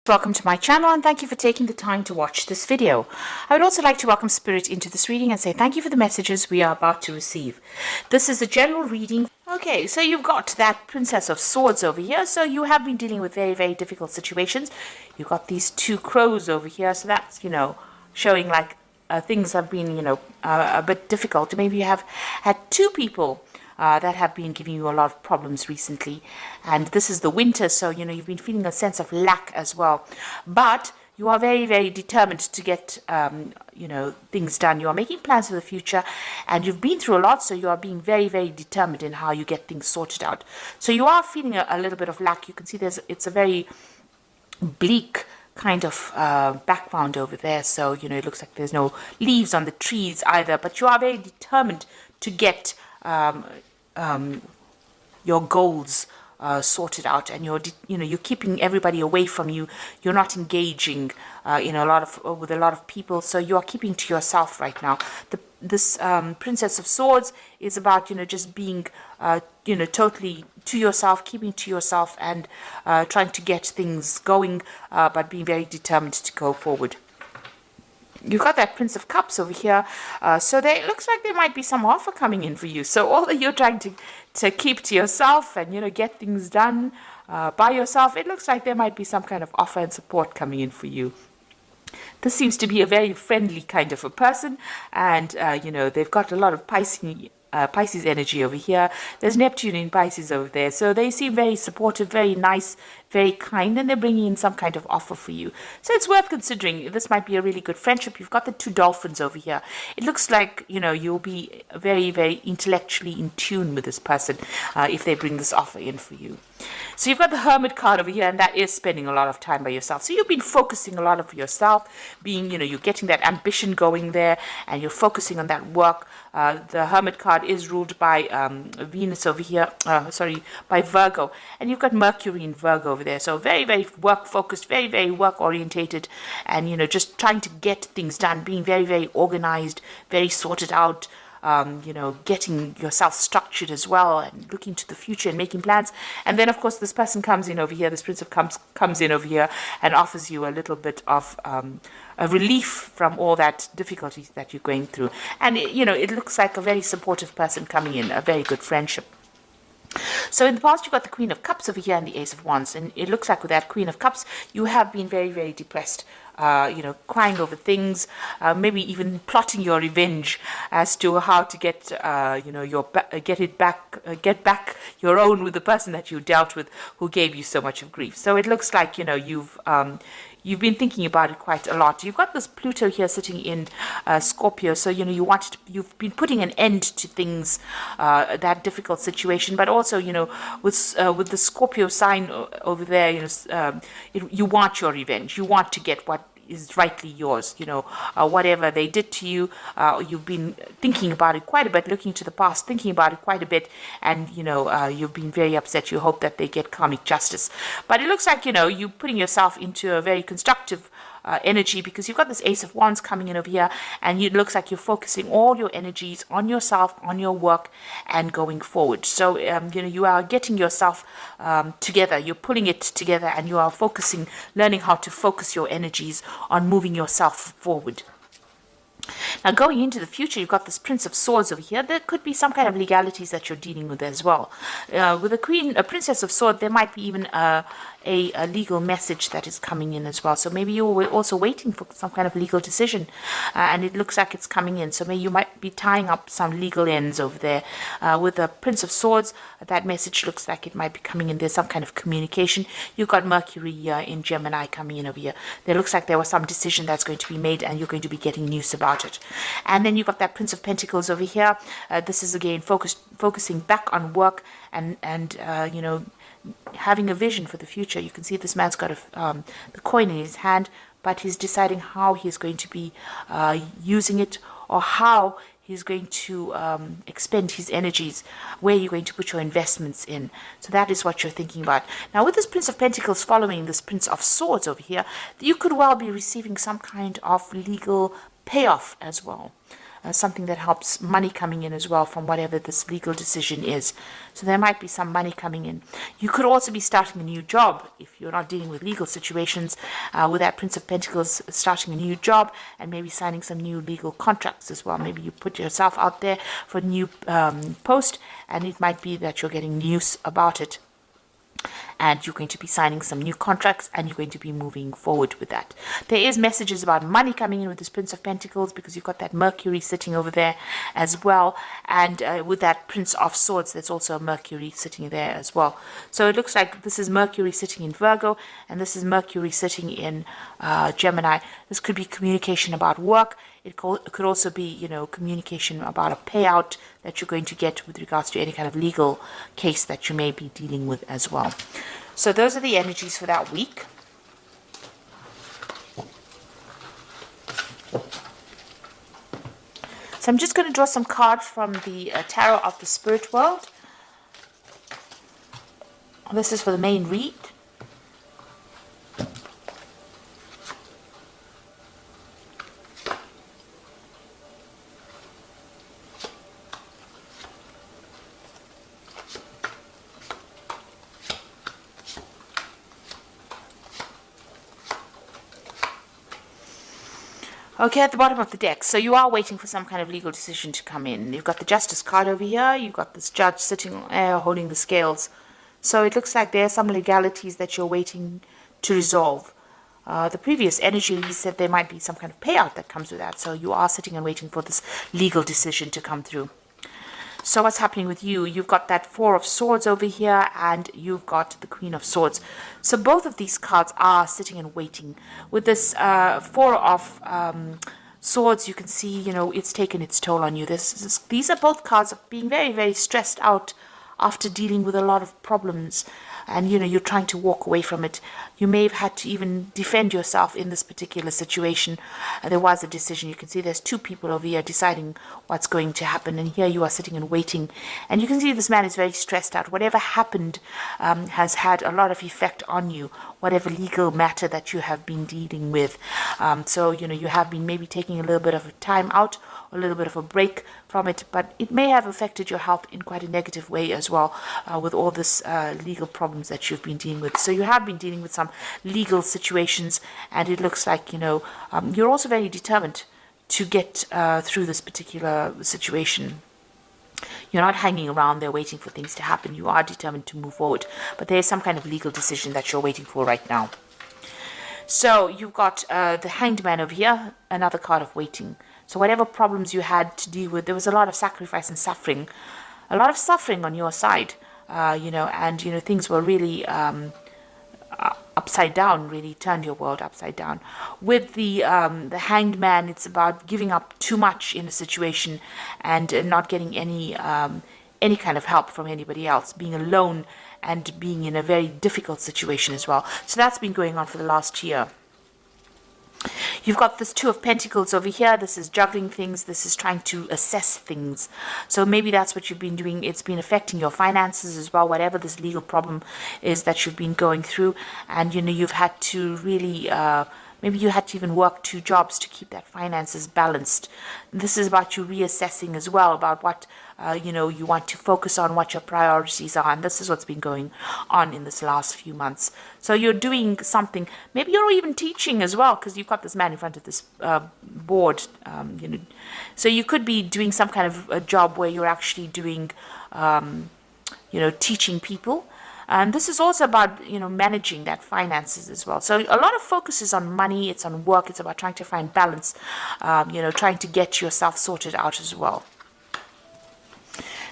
Welcome to my channel and thank you for taking the time to watch this video. I would also like to welcome Spirit into this reading and say thank you for the messages we are about to receive. This is a general reading. Okay, so you've got that Princess of Swords over here. So you have been dealing with very, very difficult situations. You've got these two crows over here. So that's, showing like things have been, a bit difficult. Maybe you have had two people that have been giving you a lot of problems recently. And this is the winter, so, you've been feeling a sense of lack as well. But you are very, very determined to get, things done. You are making plans for the future, and you've been through a lot, so you are being very, very determined in how you get things sorted out. So you are feeling a little bit of lack. You can see it's a very bleak kind of background over there. So, it looks like there's no leaves on the trees either, but you are very determined to get your goals sorted out, and you're keeping everybody away from you. You're not engaging with a lot of people, so you are keeping to yourself right now. This Princess of Swords is about just being totally to yourself, keeping to yourself, and trying to get things going, but being very determined to go forward. You've got that Prince of Cups over here, so it looks like there might be some offer coming in for you. So all that you're trying to keep to yourself and, get things done by yourself, it looks like there might be some kind of offer and support coming in for you. This seems to be a very friendly kind of a person, and, they've got a lot of Pisces energy over here. There's Neptune in Pisces over there, so they seem very supportive, very nice, very kind, and they're bringing in some kind of offer for you. So it's worth considering. This might be a really good friendship. You've got the two dolphins over here. It looks like, you'll be very, very intellectually in tune with this person if they bring this offer in for you. So you've got the Hermit card over here, and that is spending a lot of time by yourself. So you've been focusing a lot of yourself, being, you're getting that ambition going there, and you're focusing on that work. The Hermit card is ruled by Venus over here, by Virgo, and you've got Mercury in Virgo over there. So very, very work focused, very, very work orientated, and just trying to get things done, being very, very organized, very sorted out. Getting yourself structured as well, and looking to the future and making plans. And then, of course, this person comes in over here, this Prince of Cups comes in over here and offers you a little bit of a relief from all that difficulties that you're going through. And, it looks like a very supportive person coming in, a very good friendship. So in the past, you've got the Queen of Cups over here and the Ace of Wands. And it looks like with that Queen of Cups, you have been very, very depressed. Crying over things, maybe even plotting your revenge as to how to get, get back your own with the person that you dealt with who gave you so much of grief. So it looks like, you've been thinking about it quite a lot. You've got this Pluto here sitting in Scorpio, so you've been putting an end to things, that difficult situation. But also, with the Scorpio sign over there, you want your revenge. You want to get what is rightly yours. Whatever they did to you, you've been thinking about it quite a bit, looking to the past, thinking about it quite a bit, and you've been very upset. You hope that they get karmic justice, but it looks like you're putting yourself into a very constructive energy, because you've got this Ace of Wands coming in over here, and it looks like you're focusing all your energies on yourself, on your work, and going forward. So you are getting yourself together, you're pulling it together, and you are focusing, learning how to focus your energies on moving yourself forward. Now, going into the future, you've got this Prince of Swords over here. There could be some kind of legalities that you're dealing with as well. With a Princess of Swords, there might be even a legal message that is coming in as well. So maybe you're also waiting for some kind of legal decision, and it looks like it's coming in. So maybe you might be tying up some legal ends over there. With the Prince of Swords, that message looks like it might be coming in. There's some kind of communication. You've got Mercury in Gemini coming in over here. There looks like there was some decision that's going to be made, and you're going to be getting news about it. And then you've got that Prince of Pentacles over here. This is again focusing back on work and having a vision for the future. You can see this man's got the coin in his hand, but he's deciding how he's going to be using it, or how he's going to expend his energies, where you're going to put your investments in. So that is what you're thinking about. Now, with this Prince of Pentacles following this Prince of Swords over here, you could well be receiving some kind of legal payoff as well. something that helps money coming in as well from whatever this legal decision is. So there might be some money coming in. You could also be starting a new job if you're not dealing with legal situations, with that Prince of Pentacles, starting a new job and maybe signing some new legal contracts as well. Maybe you put yourself out there for a new post, and it might be that you're getting news about it, and you're going to be signing some new contracts, and you're going to be moving forward with that. There is messages about money coming in with this Prince of Pentacles, because you've got that Mercury sitting over there as well, and with that Prince of Swords, there's also a Mercury sitting there as well. So it looks like this is Mercury sitting in Virgo, and this is Mercury sitting in Gemini. This could be communication about work. It could also be, you know, communication about a payout that you're going to get with regards to any kind of legal case that you may be dealing with as well. So those are the energies for that week. So I'm just going to draw some cards from the Tarot of the Spirit World. This is for the main read. Okay, at the bottom of the deck, so you are waiting for some kind of legal decision to come in. You've got the Justice card over here. You've got this judge sitting holding the scales. So it looks like there are some legalities that you're waiting to resolve. The previous energy said there might be some kind of payout that comes with that. So you are sitting and waiting for this legal decision to come through. So what's happening with you? You've got that Four of Swords over here, and you've got the Queen of Swords. So both of these cards are sitting and waiting. With this Four of Swords, you can see, you know, it's taken its toll on you. These are both cards of being very, very stressed out after dealing with a lot of problems. And, you know, you're trying to walk away from it. You may have had to even defend yourself in this particular situation. There was a decision. You can see there's two people over here deciding what's going to happen. And here you are sitting and waiting. And you can see this man is very stressed out. Whatever happened has had a lot of effect on you, whatever legal matter that you have been dealing with. So, you know, you have been maybe taking a little bit of a time out, a little bit of a break from it, but it may have affected your health in quite a negative way as well, with all this legal problems that you've been dealing with. So you have been dealing with some legal situations, and it looks like, you know, you're also very determined to get through this particular situation. You're not hanging around there waiting for things to happen. You are determined to move forward, but there is some kind of legal decision that you're waiting for right now. So you've got the Hanged Man over here, another card of waiting. So whatever problems you had to deal with, there was a lot of sacrifice and suffering, a lot of suffering on your side, you know, and, you know, things were really upside down, really turned your world upside down. With the Hanged Man, it's about giving up too much in a situation and not getting any kind of help from anybody else, being alone and being in a very difficult situation as well. So that's been going on for the last year. You've got this Two of Pentacles over here. This is juggling things. This is trying to assess things. So maybe that's what you've been doing. It's been affecting your finances as well, whatever this legal problem is that you've been going through. And, you know, you've had to really... maybe you had to even work 2 jobs to keep that finances balanced. This is about you reassessing as well, about what, you know, you want to focus on, what your priorities are. And this is what's been going on in this last few months. So you're doing something. Maybe you're even teaching as well, because you've got this man in front of this board. You know, so you could be doing some kind of a job where you're actually doing, you know, teaching people. And this is also about, you know, managing that finances as well. So a lot of focus is on money, it's on work, it's about trying to find balance, you know, trying to get yourself sorted out as well.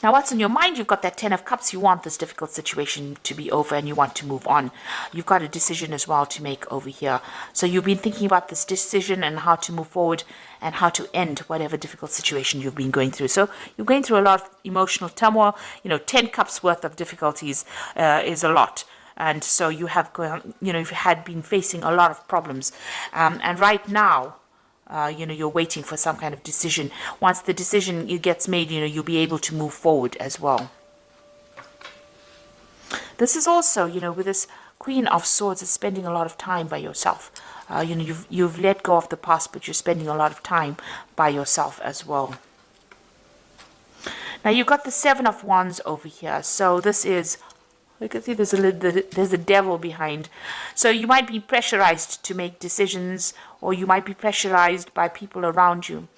Now, what's on your mind? You've got that 10 of Cups. You want this difficult situation to be over and you want to move on. You've got a decision as well to make over here. So you've been thinking about this decision and how to move forward and how to end whatever difficult situation you've been going through. So you're going through a lot of emotional turmoil. You know, 10 cups worth of difficulties is a lot. And so you have, you know, you had been facing a lot of problems. And right now, you know, you're waiting for some kind of decision. Once the decision gets made, you know, you'll be able to move forward as well. This is also, you know, with this Queen of Swords is spending a lot of time by yourself. You've let go of the past, but you're spending a lot of time by yourself as well. Now you've got the Seven of Wands over here. So this is, you can see there's a devil behind. So you might be pressurized to make decisions, or you might be pressurized by people around you.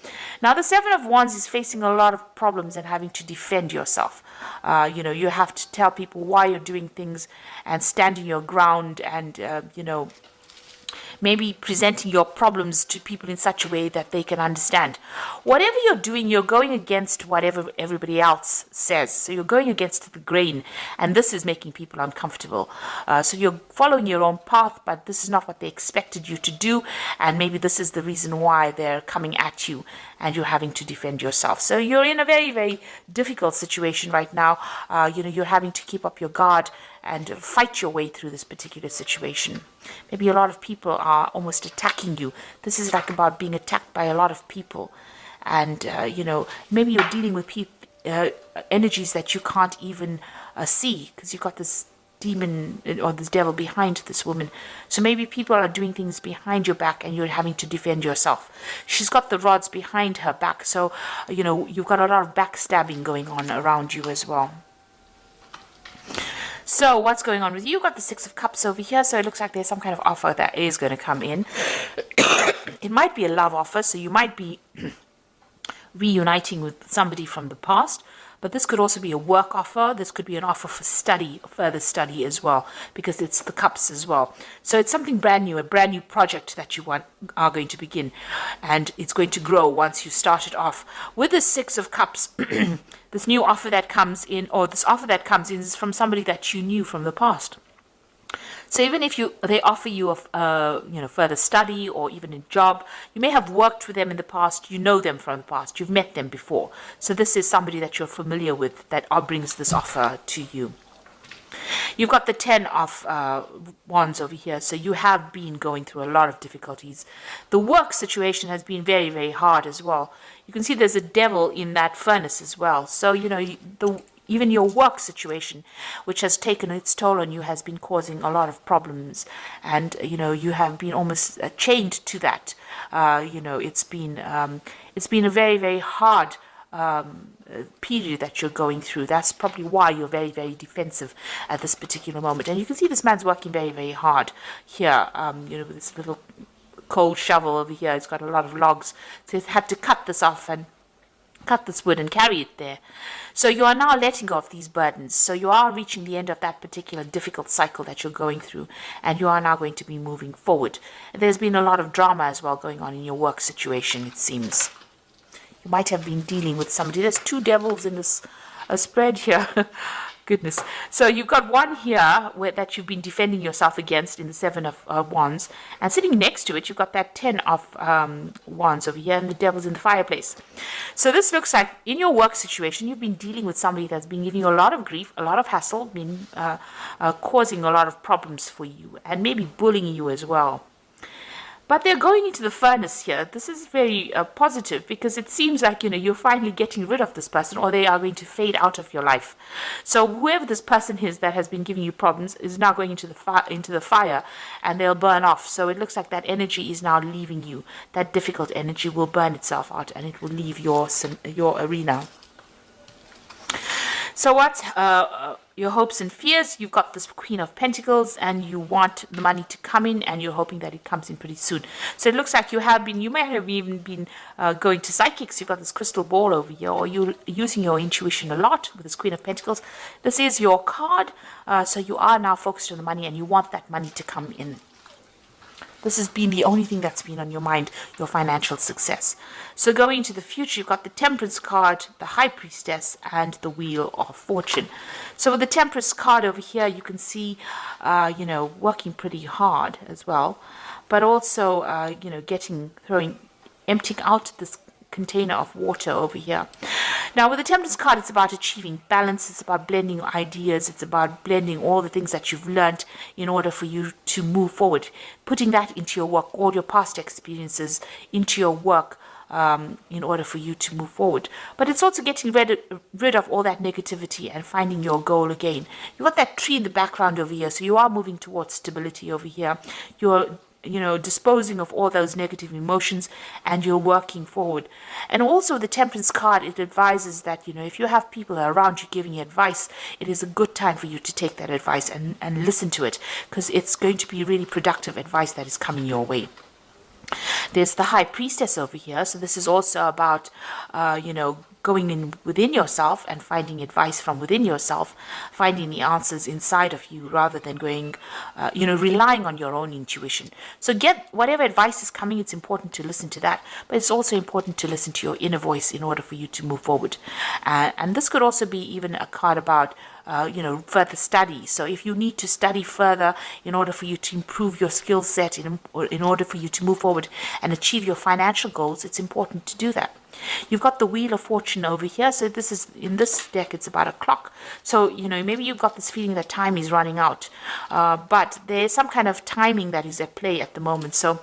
Now the Seven of Wands is facing a lot of problems and having to defend yourself. You have to tell people why you're doing things and standing your ground, and maybe presenting your problems to people in such a way that they can understand. Whatever you're doing, you're going against whatever everybody else says. So you're going against the grain, and this is making people uncomfortable. So you're following your own path, but this is not what they expected you to do, and maybe this is the reason why they're coming at you, and you're having to defend yourself. So you're in a very, very difficult situation right now. You're having to keep up your guard and fight your way through this particular situation. Maybe a lot of people are almost attacking you. This is like about being attacked by a lot of people. And, maybe you're dealing with energies that you can't even see, because you've got this demon or this devil behind this woman. So maybe people are doing things behind your back and you're having to defend yourself. She's got the rods behind her back. So, you've got a lot of backstabbing going on around you as well. So what's going on with you? You've got the Six of Cups over here. So it looks like there's some kind of offer that is going to come in. It might be a love offer. So you might be reuniting with somebody from the past. But this could also be a work offer. This could be an offer for study, further study as well, because it's the cups as well. So it's something brand new, a brand new project that you are going to begin. And it's going to grow once you start it off. With the Six of Cups, this new offer that comes in, or this offer that comes in, is from somebody that you knew from the past. So even if they offer you further study or even a job, you may have worked with them in the past, you know them from the past, you've met them before. So this is somebody that you're familiar with that brings this offer to you. You've got the Ten of Wands over here. So you have been going through a lot of difficulties. The work situation has been very, very hard as well. You can see there's a devil in that furnace as well. So, even your work situation, which has taken its toll on you, has been causing a lot of problems. And, you have been almost chained to that. It's been a very, very hard period that you're going through. That's probably why you're very, very defensive at this particular moment. And you can see this man's working very, very hard here, with this little cold shovel over here. It's got a lot of logs. So he's had to cut this off and cut this wood and carry it there. So you are now letting go of these burdens. So you are reaching the end of that particular difficult cycle that you're going through, and you are now going to be moving forward. There's been a lot of drama as well going on in your work situation, it seems. You might have been dealing with somebody. There's two devils in this spread here. Goodness. So you've got one here that you've been defending yourself against in the Seven of Wands. And sitting next to it, you've got that Ten of Wands over here, and the devil's in the fireplace. So this looks like in your work situation, you've been dealing with somebody that's been giving you a lot of grief, a lot of hassle, been causing a lot of problems for you, and maybe bullying you as well. But they're going into the furnace here. This is very positive, because it seems like, you're finally getting rid of this person, or they are going to fade out of your life. So whoever this person is that has been giving you problems is now going into the fire, and they'll burn off. So it looks like that energy is now leaving you. That difficult energy will burn itself out, and it will leave your arena. So what's your hopes and fears? You've got this Queen of Pentacles, and you want the money to come in, and you're hoping that it comes in pretty soon. So it looks like you may have even been going to psychics. You've got this crystal ball over here, or you're using your intuition a lot with this Queen of Pentacles. This is your card. So you are now focused on the money, and you want that money to come in. This has been the only thing that's been on your mind, your financial success. So going into the future, you've got the Temperance card, the High Priestess, and the Wheel of Fortune. So with the Temperance card over here, you can see, working pretty hard as well, but also, emptying out this container of water over here. Now with the Temperance card, it's about achieving balance. It's about blending ideas. It's about blending all the things that you've learned in order for you to move forward, putting that into your work, all your past experiences into your work, in order for you to move forward. But it's also getting rid of all that negativity and finding your goal again. You've got that tree in the background over here, so you are moving towards stability over here. You're disposing of all those negative emotions, and you're working forward. And also the Temperance card, it advises that, if you have people around you giving you advice, it is a good time for you to take that advice and listen to it, because it's going to be really productive advice that is coming your way. There's the High Priestess over here, so this is also about, going in within yourself and finding advice from within yourself, finding the answers inside of you rather than going, relying on your own intuition. So get whatever advice is coming, it's important to listen to that, but it's also important to listen to your inner voice in order for you to move forward. And this could also be even a card about further study. So if you need to study further in order for you to improve your skill set, in order for you to move forward and achieve your financial goals, it's important to do that. You've got the Wheel of Fortune over here. So this is, in this deck, it's about a clock. So, maybe you've got this feeling that time is running out. But there's some kind of timing that is at play at the moment. So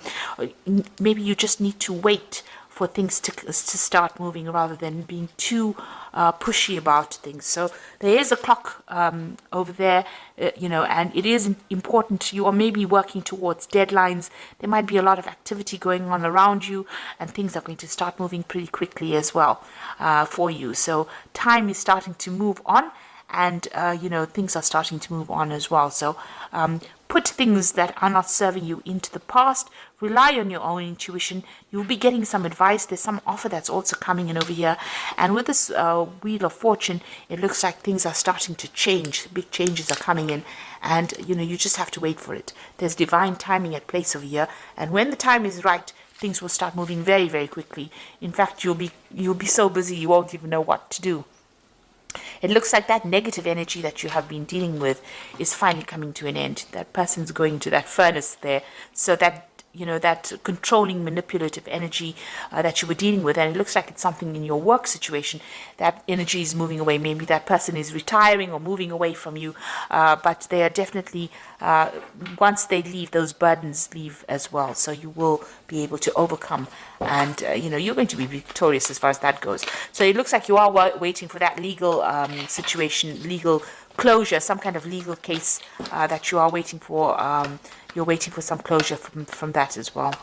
maybe you just need to wait for things to start moving rather than being too pushy about things. So there is a clock over there, and it is important. You are maybe working towards deadlines. There might be a lot of activity going on around you, and things are going to start moving pretty quickly as well for you. So time is starting to move on, and things are starting to move on as well. So put things that are not serving you into the past. Rely on your own intuition. You'll be getting some advice. There's some offer that's also coming in over here. And with this Wheel of Fortune, it looks like things are starting to change. Big changes are coming in. And, you just have to wait for it. There's divine timing at place over here. And when the time is right, things will start moving very, very quickly. In fact, you'll be so busy you won't even know what to do. It looks like that negative energy that you have been dealing with is finally coming to an end. That person's going to that furnace there. So that, that controlling, manipulative energy that you were dealing with, and it looks like it's something in your work situation, that energy is moving away. Maybe that person is retiring or moving away from you, but they are definitely, once they leave, those burdens leave as well. So you will be able to overcome, and you're going to be victorious as far as that goes. So it looks like you are waiting for that legal situation, legal closure, some kind of legal case that you are waiting for. You're waiting for some closure from that as well.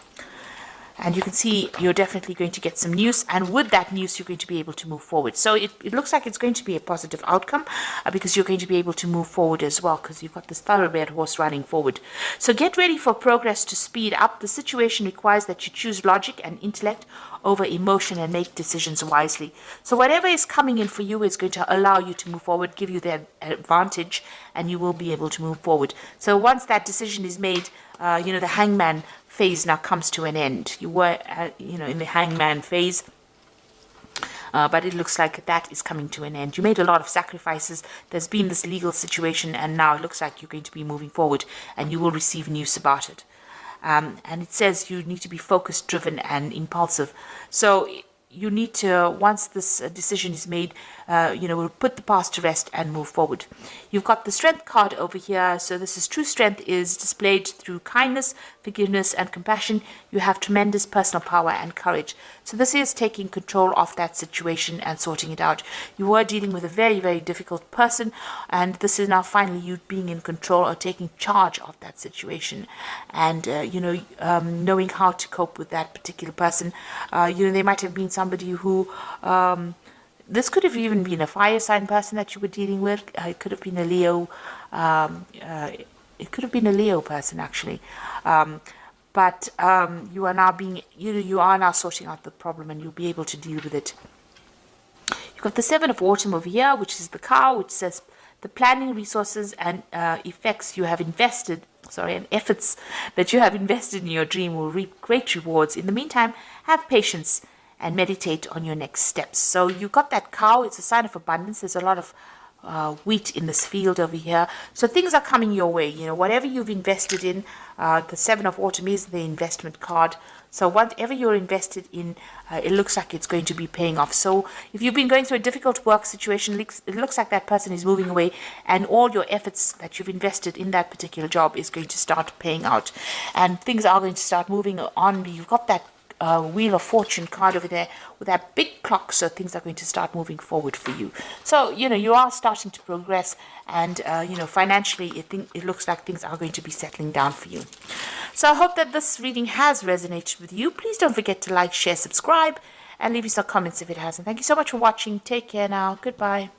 And you can see you're definitely going to get some news, and with that news you're going to be able to move forward. So it looks like it's going to be a positive outcome because you're going to be able to move forward as well, because you've got this thoroughbred horse running forward. So get ready for progress to speed up. The situation requires that you choose logic and intellect over emotion and make decisions wisely. So whatever is coming in for you is going to allow you to move forward, give you the advantage, and you will be able to move forward. So once that decision is made, the hangman phase now comes to an end. You were, in the hangman phase, but it looks like that is coming to an end. You made a lot of sacrifices. There's been this legal situation, and now it looks like you're going to be moving forward, and you will receive news about it. And it says you need to be focused, driven, and impulsive. So you need to, once this decision is made, we'll put the past to rest and move forward. You've got the Strength card over here. So this is true strength is displayed through kindness, forgiveness, and compassion. You have tremendous personal power and courage. So this is taking control of that situation and sorting it out. You were dealing with a very, very difficult person, and this is now finally you being in control or taking charge of that situation, and knowing how to cope with that particular person. They might have been somebody who this could have even been a fire sign person that you were dealing with. It could have been a Leo. It could have been a Leo person actually. But you are now you are now sorting out the problem, and you'll be able to deal with it. You've got the Seven of Autumn over here, which is the cow, which says the planning, resources, and effects you have invested. And efforts that you have invested in your dream will reap great rewards. In the meantime, have patience and meditate on your next steps. So you got that cow. It's a sign of abundance. There's a lot of wheat in this field over here. So things are coming your way. Whatever you've invested in, the Seven of Autumn is the investment card. So whatever you're invested in, it looks like it's going to be paying off. So if you've been going through a difficult work situation, it looks like that person is moving away, and all your efforts that you've invested in that particular job is going to start paying out, and things are going to start moving on. You've got that Wheel of Fortune card over there with that big clock, so things are going to start moving forward for you. So, you are starting to progress, and, financially, it looks like things are going to be settling down for you. So I hope that this reading has resonated with you. Please don't forget to like, share, subscribe, and leave me some comments if it hasn't. Thank you so much for watching. Take care now. Goodbye.